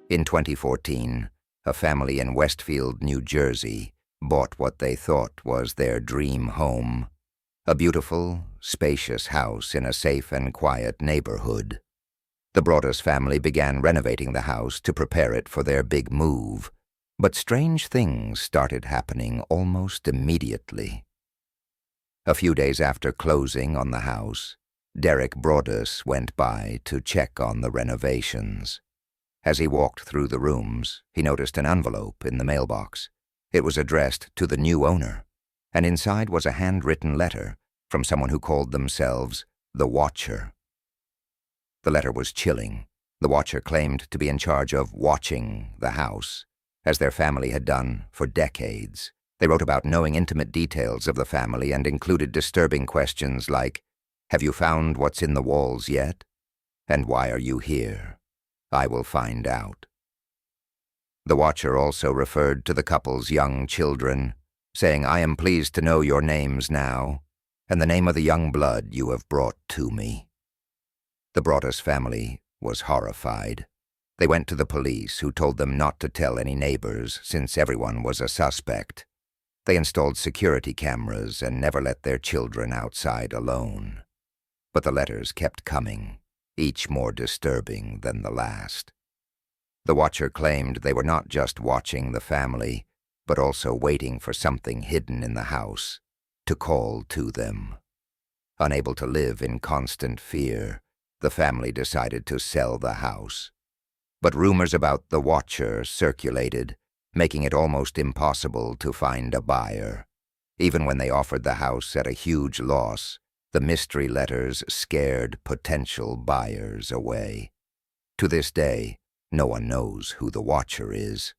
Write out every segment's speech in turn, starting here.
In 2014, a family in Westfield, New Jersey, bought what they thought was their dream home, a beautiful, spacious house in a safe and quiet neighborhood. The Broaddus family began renovating the house to prepare it for their big move, but strange things started happening almost immediately. A few days after closing on the house, Derek Broaddus went by to check on the renovations. As he walked through the rooms, he noticed an envelope in the mailbox. It was addressed to the new owner, and inside was a handwritten letter from someone who called themselves the Watcher. The letter was chilling. The Watcher claimed to be in charge of watching the house, as their family had done for decades. They wrote about knowing intimate details of the family and included disturbing questions like, "Have you found what's in the walls yet? And why are you here? I will find out." The Watcher also referred to the couple's young children, saying, "I am pleased to know your names now, and the name of the young blood you have brought to me." The Broaddus family was horrified. They went to the police, who told them not to tell any neighbors since everyone was a suspect. They installed security cameras and never let their children outside alone. But the letters kept coming, each more disturbing than the last. The Watcher claimed they were not just watching the family, but also waiting for something hidden in the house to call to them. Unable to live in constant fear, the family decided to sell the house. But rumors about the Watcher circulated, making it almost impossible to find a buyer. Even when they offered the house at a huge loss, the mystery letters scared potential buyers away. To this day, no one knows who the Watcher is.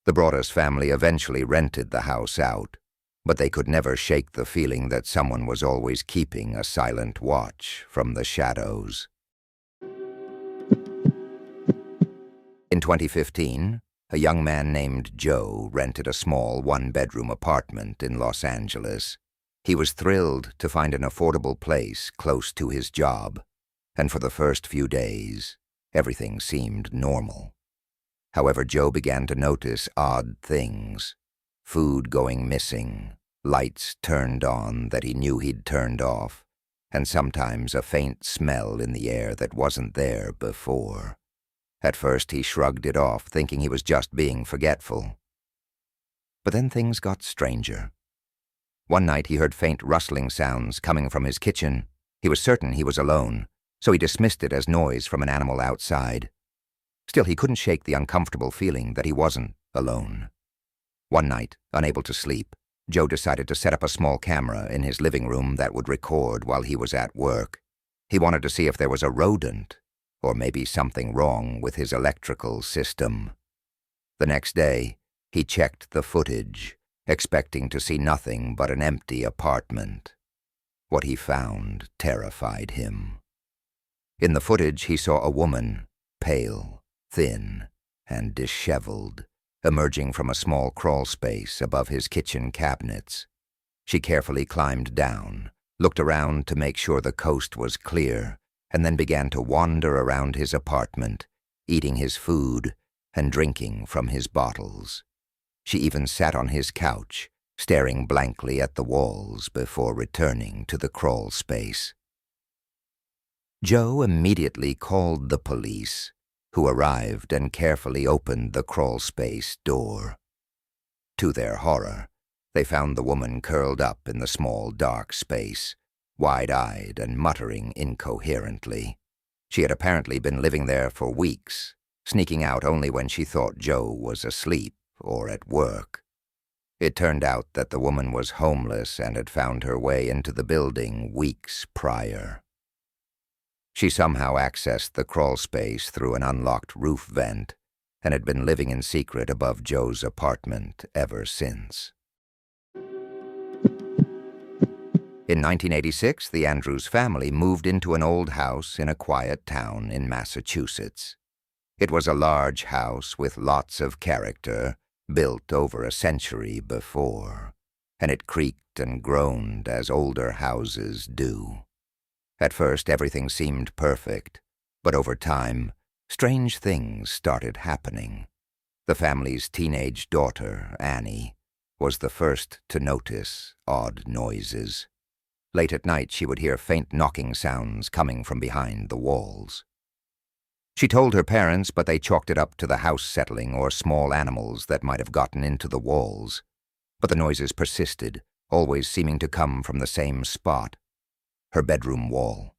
The Broaddus family eventually rented the house out, but they could never shake the feeling that someone was always keeping a silent watch from the shadows. In 2015, a young man named Joe rented a small one-bedroom apartment in Los Angeles. He was thrilled to find an affordable place close to his job, and for the first few days, everything seemed normal. However, Joe began to notice odd things: food going missing, lights turned on that he knew he'd turned off, and sometimes a faint smell in the air that wasn't there before. At first, he shrugged it off, thinking he was just being forgetful. But then things got stranger. One night, he heard faint rustling sounds coming from his kitchen. He was certain he was alone, so he dismissed it as noise from an animal outside. Still, he couldn't shake the uncomfortable feeling that he wasn't alone. One night, unable to sleep, Joe decided to set up a small camera in his living room that would record while he was at work. He wanted to see if there was a rodent, or maybe something wrong with his electrical system. The next day, he checked the footage, expecting to see nothing but an empty apartment. What he found terrified him. In the footage, he saw a woman, pale, thin, and disheveled, emerging from a small crawl space above his kitchen cabinets. She carefully climbed down, looked around to make sure the coast was clear, and then began to wander around his apartment, eating his food and drinking from his bottles. She even sat on his couch, staring blankly at the walls before returning to the crawl space. Joe immediately called the police, who arrived and carefully opened the crawl space door. To their horror, they found the woman curled up in the small, dark space, wide-eyed and muttering incoherently. She had apparently been living there for weeks, sneaking out only when she thought Joe was asleep or at work. It turned out that the woman was homeless and had found her way into the building weeks prior. She somehow accessed the crawl space through an unlocked roof vent and had been living in secret above Joe's apartment ever since. In 1986, the Andrews family moved into an old house in a quiet town in Massachusetts. It was a large house with lots of character, built over a century before, and it creaked and groaned as older houses do. At first, everything seemed perfect, But over time, strange things started happening. The family's teenage daughter, Annie, was the first to notice odd noises. Late at night, she would hear faint knocking sounds coming from behind the walls. She told her parents, but they chalked it up to the house settling or small animals that might have gotten into the walls. But the noises persisted, always seeming to come from the same spot, her bedroom wall.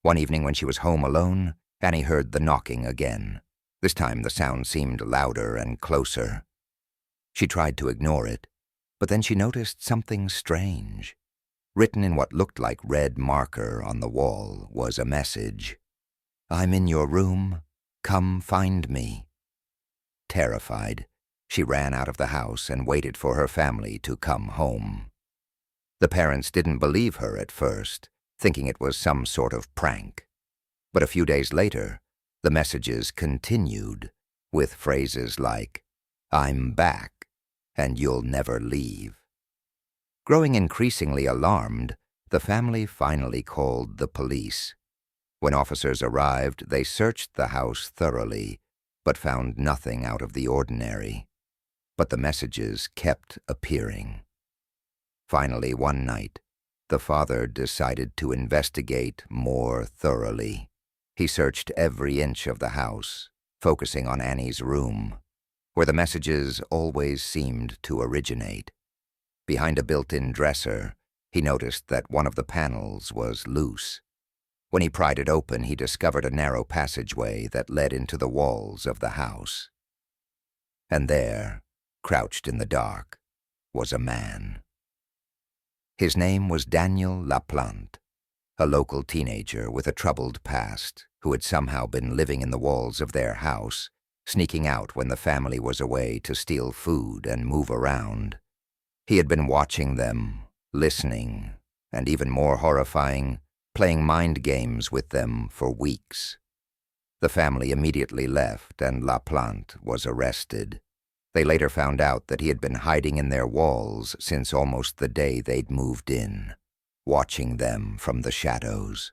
One evening when she was home alone, Annie heard the knocking again. This time the sound seemed louder and closer. She tried to ignore it, but then she noticed something strange. Written in what looked like red marker on the wall was a message. "I'm in your room. Come find me." Terrified, she ran out of the house and waited for her family to come home. The parents didn't believe her at first, thinking it was some sort of prank. But a few days later, the messages continued, with phrases like, "I'm back, and you'll never leave." Growing increasingly alarmed, the family finally called the police. When officers arrived, they searched the house thoroughly, but found nothing out of the ordinary. But the messages kept appearing. Finally, one night, the father decided to investigate more thoroughly. He searched every inch of the house, focusing on Annie's room, where the messages always seemed to originate. Behind a built-in dresser, he noticed that one of the panels was loose. When he pried it open, he discovered a narrow passageway that led into the walls of the house. And there, crouched in the dark, was a man. His name was Daniel Laplante, a local teenager with a troubled past who had somehow been living in the walls of their house, sneaking out when the family was away to steal food and move around. He had been watching them, listening, and even more horrifying, playing mind games with them for weeks. The family immediately left and Laplante was arrested. They later found out that he had been hiding in their walls since almost the day they'd moved in, watching them from the shadows.